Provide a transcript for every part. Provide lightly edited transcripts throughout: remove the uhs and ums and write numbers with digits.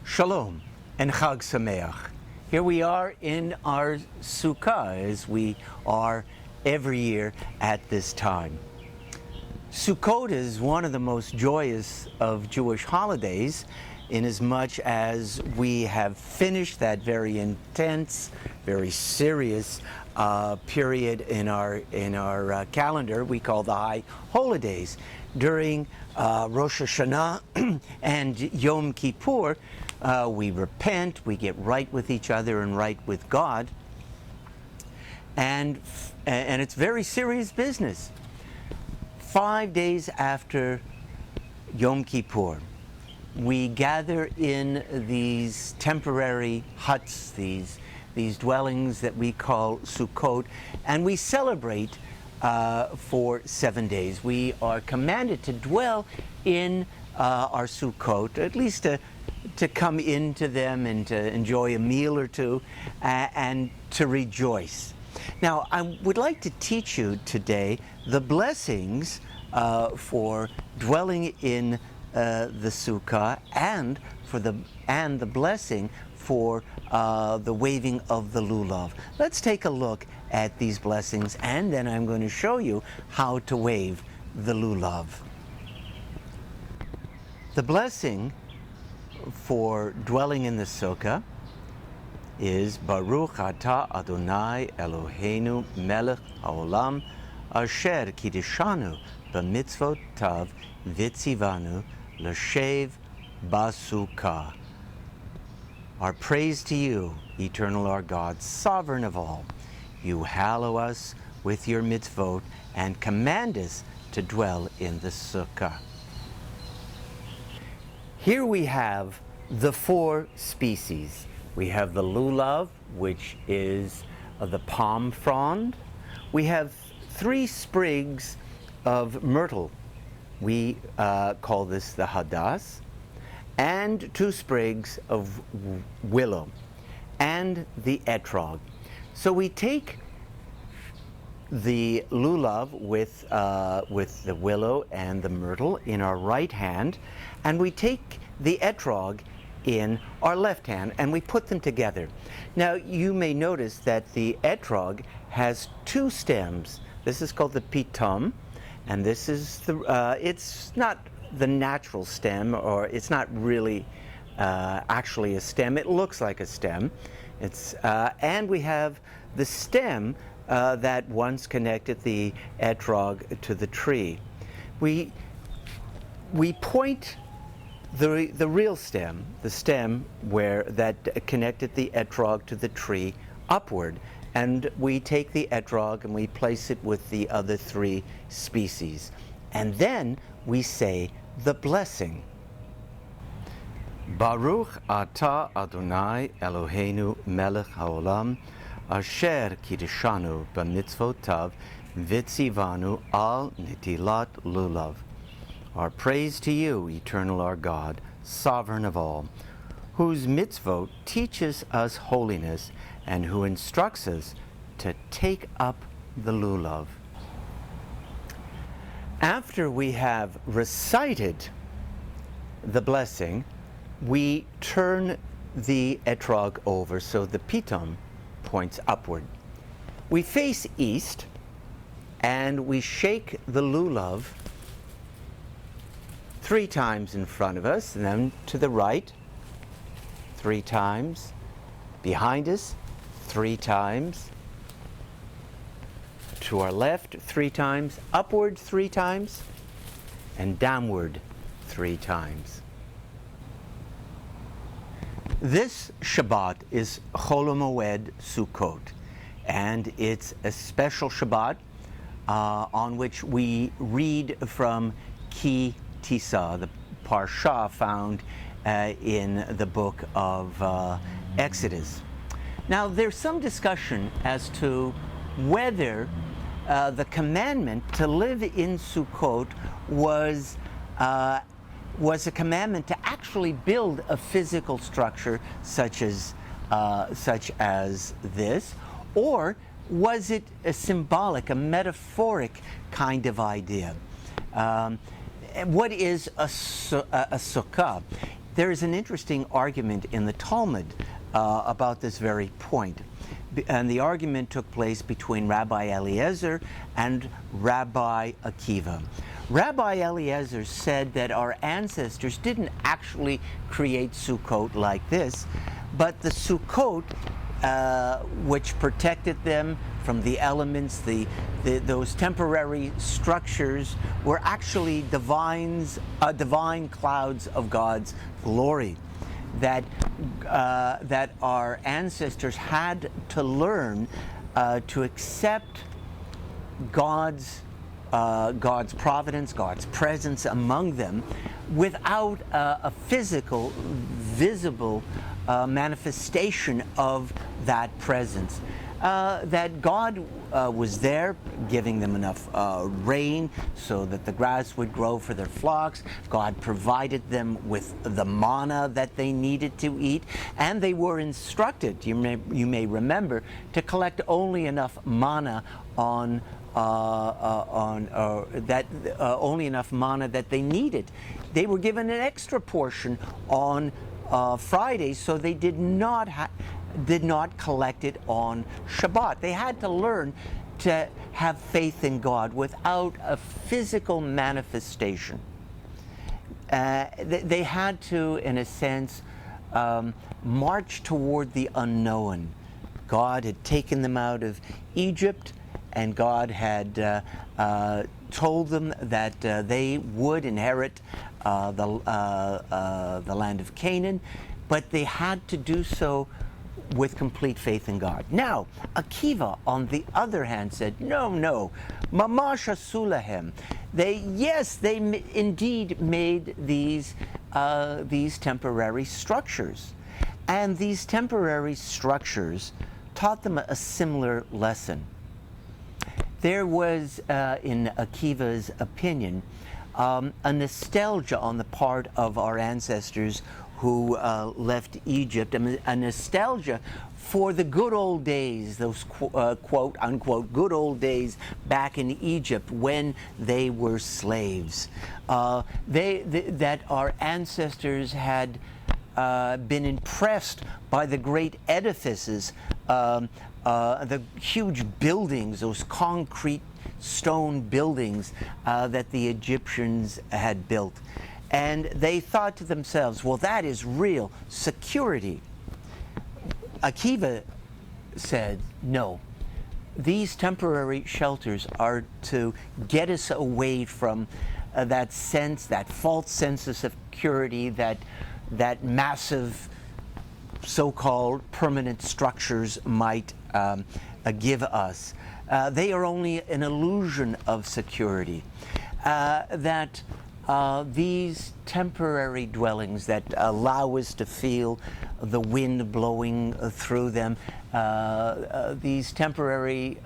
Shalom and Chag Sameach. Here we are in our Sukkah, as we are every year at this time. Sukkot is one of the most joyous of Jewish holidays, inasmuch as we have finished that very intense, very serious period in our calendar we call the High Holidays. During Rosh Hashanah and Yom Kippur, we repent, we get right with each other and right with God, and it's very serious business. 5 days after Yom Kippur, we gather in these temporary huts, these dwellings that we call Sukkot, and we celebrate for 7 days. We are commanded to dwell in our Sukkot, at least to come into them and to enjoy a meal or two and to rejoice. Now, I would like to teach you today the blessings for dwelling in the Sukkah and the blessing for the waving of the lulav. Let's take a look at these blessings, and then I'm going to show you how to wave the lulav. The blessing for dwelling in the Sukkah is Baruch Atah Adonai Eloheinu Melech Haolam Asher Kiddushanu B'mitzvot Tav Vitzivanu L'shev Basukkah. Our praise to you, eternal our God, sovereign of all. You hallow us with your mitzvot and command us to dwell in the Sukkah. Here we have the four species. We have the lulav, which is the palm frond. We have 3 sprigs of myrtle. We call this the hadas. And 2 sprigs of willow, and the etrog. So we take the lulav with the willow and the myrtle in our right hand, and we take the etrog in our left hand, and we put them together. Now, you may notice that the etrog has 2 stems. This is called the pitum, and this is it's not the natural stem, or it's not really actually a stem. It looks like a stem. And we have the stem that once connected the etrog to the tree. We point the real stem, the stem that connected the etrog to the tree, upward, and we take the etrog and we place it with the other 3 species. And then we say the blessing. Baruch Atah Adonai Eloheinu Melech Haolam Asher Kiddushanu B'mitzvot Tav Vitzivanu Al Nitilat Lulav. Our praise to you, eternal our God, sovereign of all, whose mitzvot teaches us holiness and who instructs us to take up the lulav. After we have recited the blessing, we turn the etrog over so the pitum points upward. We face east and we shake the lulav 3 times in front of us, and then to the right 3 times, behind us 3 times, to our left 3 times, upward 3 times, and downward 3 times. This Shabbat is Chol HaMoeid Sukkot, and it's a special Shabbat on which we read from Ki Tisa, the parsha found in the book of Exodus. Now, there's some discussion as to whether the commandment to live in Sukkot was a commandment to actually build a physical structure such as this, or was it a symbolic, a metaphoric kind of idea? What is a sukkah? there is an interesting argument in the Talmud about this very point. And the argument took place between Rabbi Eliezer and Rabbi Akiva. Rabbi Eliezer said that our ancestors didn't actually create Sukkot like this, but the Sukkot, which protected them from the elements, those temporary structures, were actually divine clouds of God's glory. That our ancestors had to learn to accept God's providence, God's presence among them, without a physical, visible manifestation of that presence. That God was there, giving them enough rain so that the grass would grow for their flocks. God provided them with the manna that they needed to eat, and they were instructed, you may remember, to collect only enough manna only enough manna that they needed. They were given an extra portion on Friday, so they did not collect it on Shabbat. They had to learn to have faith in God without a physical manifestation. They had to, in a sense, march toward the unknown. God had taken them out of Egypt, and God had told them that they would inherit the land of Canaan, but they had to do so with complete faith in God. Now, Akiva, on the other hand, said, no, mamash asu lahem. They indeed made these temporary structures. And these temporary structures taught them a similar lesson. There was, in Akiva's opinion, a nostalgia on the part of our ancestors who left Egypt, a nostalgia for the good old days, those quote unquote good old days back in Egypt when they were slaves. That our ancestors had been impressed by the great edifices, the huge buildings, those concrete stone buildings that the Egyptians had built. And they thought to themselves, well, that is real security. Akiva said, no, these temporary shelters are to get us away from that sense, that false sense of security that massive so-called permanent structures might give us. They are only an illusion of security. These temporary dwellings that allow us to feel the wind blowing through them, these temporary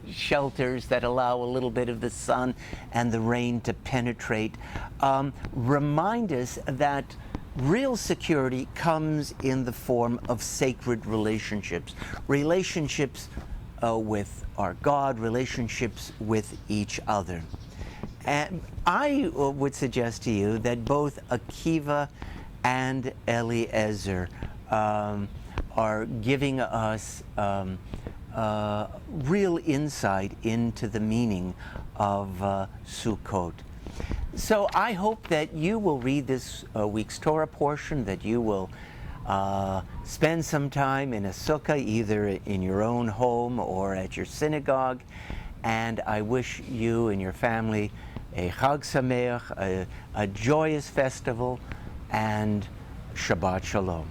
shelters that allow a little bit of the sun and the rain to penetrate, remind us that real security comes in the form of sacred relationships, relationships with our God, relationships with each other. And I would suggest to you that both Akiva and Eliezer are giving us real insight into the meaning of Sukkot. So I hope that you will read this week's Torah portion, that you will spend some time in a sukkah, either in your own home or at your synagogue. And I wish you and your family a Chag Sameach, a joyous festival, and Shabbat Shalom.